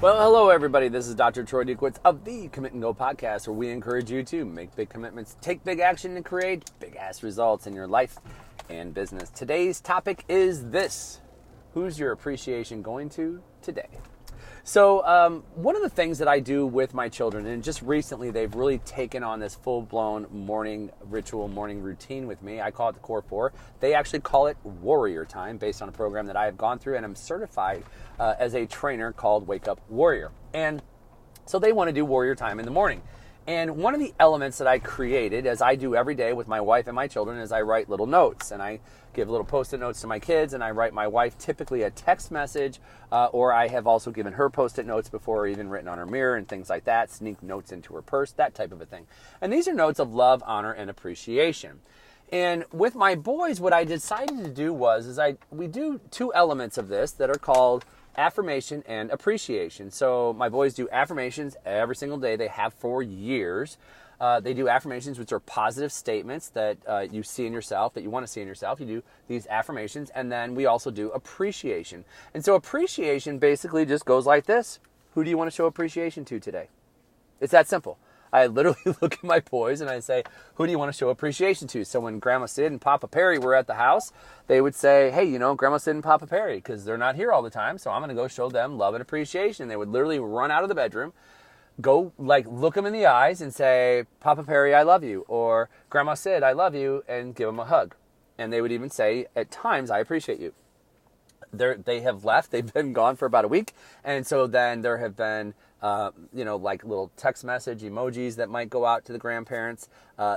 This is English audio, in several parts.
Well, hello everybody. This is Dr. Troy Dukowitz of the Commit and Go podcast, where we encourage you to make big commitments, take big action, and create big-ass results in your life and business. Today's topic is this: who's your appreciation going to today? So one of the things that I do with my children, and just recently they've really taken on this full-blown morning ritual, morning routine with me. I call it the Core Four. They actually call it Warrior Time, based on a program that I have gone through, and I'm certified as a trainer called Wake Up Warrior. And so they want to do Warrior Time in the morning. And one of the elements that I created, as I do every day with my wife and my children, is I write little notes. And I give little Post-it notes to my kids, and I write my wife typically a text message, or I have also given her Post-it notes before, or even written on her mirror and things like that, sneak notes into her purse, that type of a thing. And these are notes of love, honor, and appreciation. And with my boys, what I decided to do was we do two elements of this that are called affirmation and appreciation. So my boys do affirmations every single day. They have for years. They do affirmations, which are positive statements that you see in yourself, that you want to see in yourself. You do these affirmations, and then we also do appreciation. And so appreciation basically just goes like this: who do you want to show appreciation to today? It's that simple. I literally look at my boys and I say, who do you want to show appreciation to? So when Grandma Sid and Papa Perry were at the house, they would say, hey, Grandma Sid and Papa Perry, because they're not here all the time, so I'm going to go show them love and appreciation. They would literally run out of the bedroom, go look them in the eyes and say, Papa Perry, I love you, or Grandma Sid, I love you, and give them a hug. And they would even say, at times, I appreciate you. They have left. They've been gone for about a week. And so then there have been, little text message emojis that might go out to the grandparents.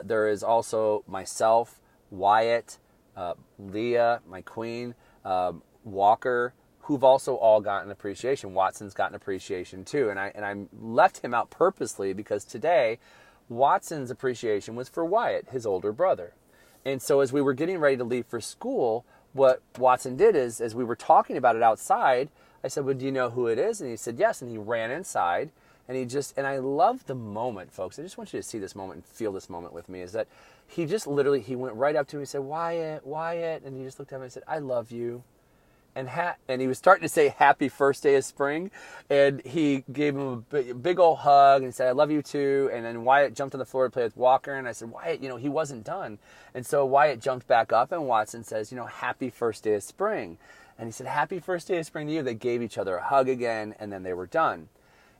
There is also myself, Wyatt, Leah, my queen, Walker, who've also all gotten appreciation. Watson's gotten appreciation too. And I left him out purposely because today Watson's appreciation was for Wyatt, his older brother. And so as we were getting ready to leave for school, what Watson did is, as we were talking about it outside, I said, well, do you know who it is? And he said, yes. And he ran inside, and I love the moment, folks. I just want you to see this moment and feel this moment with me, is that he just literally, he went right up to me and said, Wyatt, and he just looked at me and said, I love you. And he was starting to say happy first day of spring, and he gave him a big old hug and said, I love you too. And then Wyatt jumped on the floor to play with Walker, and I said, Wyatt, he wasn't done. And so Wyatt jumped back up, and Watson says, happy first day of spring. And he said, happy first day of spring to you. They gave each other a hug again, and then they were done.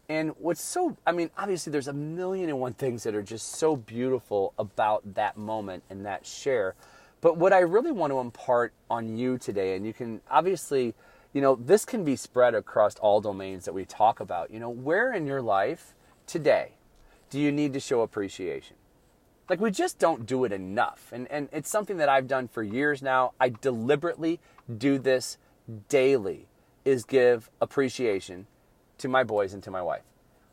And obviously there's a million and one things that are just so beautiful about that moment and that share. But what I really want to impart on you today, and you can obviously, this can be spread across all domains that we talk about. Where in your life today do you need to show appreciation? We just don't do it enough. And it's something that I've done for years now. I deliberately do this daily, is give appreciation to my boys and to my wife.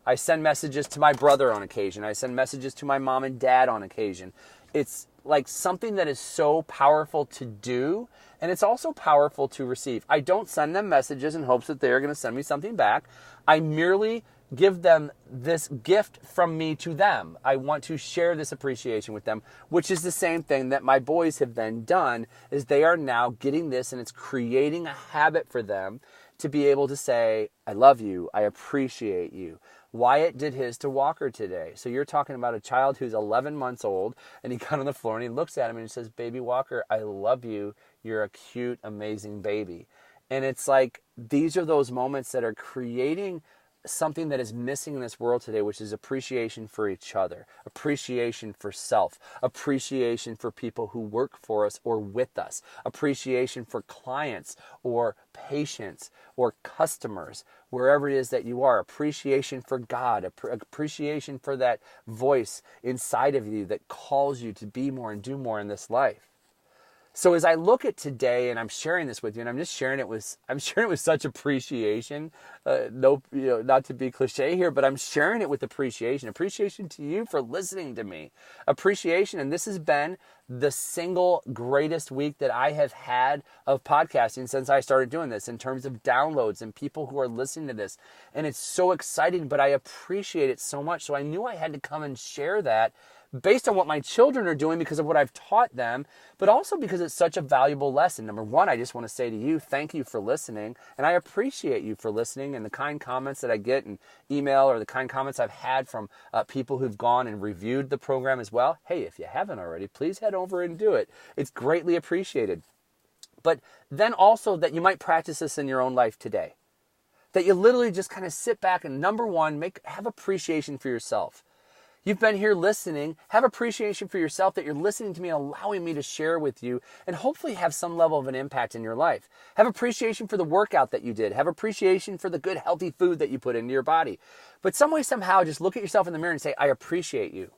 I send messages to my brother on occasion. I send messages to my mom and dad on occasion. It's something that is so powerful to do, and it's also powerful to receive. I don't send them messages in hopes that they're going to send me something back. I merely give them this gift from me to them. I want to share this appreciation with them, which is the same thing that my boys have then done, is they are now getting this, and it's creating a habit for them to be able to say, I love you, I appreciate you. Wyatt did his to Walker today. So you're talking about a child who's 11 months old, and he got on the floor and he looks at him and he says, baby Walker, I love you. You're a cute, amazing baby. And it's these are those moments that are creating something that is missing in this world today, which is appreciation for each other, appreciation for self, appreciation for people who work for us or with us, appreciation for clients or patients or customers, wherever it is that you are, appreciation for God, appreciation for that voice inside of you that calls you to be more and do more in this life. So as I look at today, and I'm sharing this with you, and I'm sharing it with such appreciation. Not to be cliche here, but I'm sharing it with appreciation. Appreciation to you for listening to me. Appreciation, and this has been the single greatest week that I have had of podcasting since I started doing this, in terms of downloads and people who are listening to this. And it's so exciting, but I appreciate it so much. So I knew I had to come and share that, based on what my children are doing because of what I've taught them, but also because it's such a valuable lesson. Number one, I just want to say to you, thank you for listening. And I appreciate you for listening and the kind comments that I get in email or the kind comments I've had from people who've gone and reviewed the program as well. Hey, if you haven't already, please head over and do it. It's greatly appreciated. But then also that you might practice this in your own life today. That you literally just kind of sit back and number one, have appreciation for yourself. You've been here listening. Have appreciation for yourself that you're listening to me, allowing me to share with you, and hopefully have some level of an impact in your life. Have appreciation for the workout that you did. Have appreciation for the good, healthy food that you put into your body. But some way, somehow, just look at yourself in the mirror and say, I appreciate you.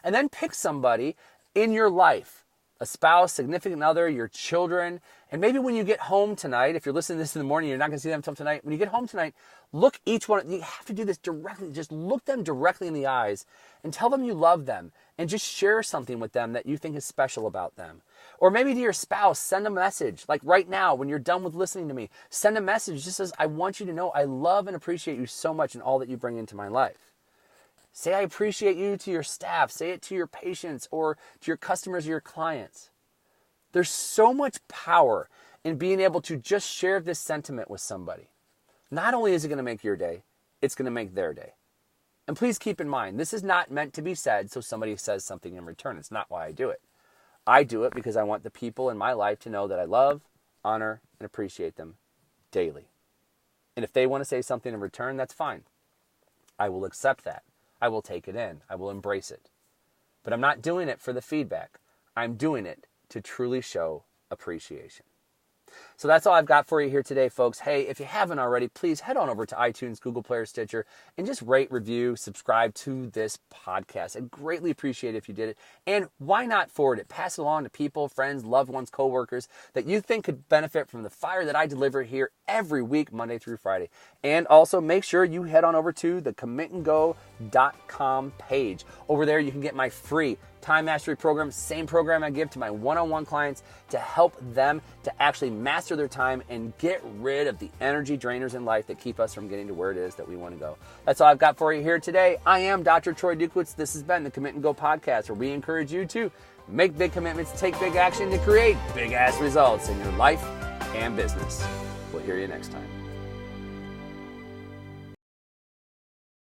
And then pick somebody in your life, a spouse, significant other, your children, and maybe when you get home tonight, if you're listening to this in the morning, you're not going to see them until tonight. When you get home tonight, look each one, you have to do this directly, just look them directly in the eyes and tell them you love them and just share something with them that you think is special about them. Or maybe to your spouse, send a message, like right now when you're done with listening to me, send a message that just says, I want you to know I love and appreciate you so much and all that you bring into my life. Say I appreciate you to your staff. Say it to your patients or to your customers or your clients. There's so much power in being able to just share this sentiment with somebody. Not only is it going to make your day, it's going to make their day. And please keep in mind, this is not meant to be said so somebody says something in return. It's not why I do it. I do it because I want the people in my life to know that I love, honor, and appreciate them daily. And if they want to say something in return, that's fine. I will accept that. I will take it in. I will embrace it. But I'm not doing it for the feedback. I'm doing it to truly show appreciation. So that's all I've got for you here today, folks. Hey, if you haven't already, please head on over to iTunes, Google Play, or Stitcher, and just rate, review, subscribe to this podcast. I'd greatly appreciate it if you did it. And why not forward it? Pass it along to people, friends, loved ones, coworkers that you think could benefit from the fire that I deliver here every week, Monday through Friday. And also make sure you head on over to the commitandgo.com page. Over there, you can get my free Time Mastery program, same program I give to my one-on-one clients to help them to actually master their time and get rid of the energy drainers in life that keep us from getting to where it is that we want to go. That's all I've got for you here today. I am Dr. Troy Dukowitz. This has been the Commit and Go podcast, where we encourage you to make big commitments, take big action to create big-ass results in your life and business. We'll hear you next time.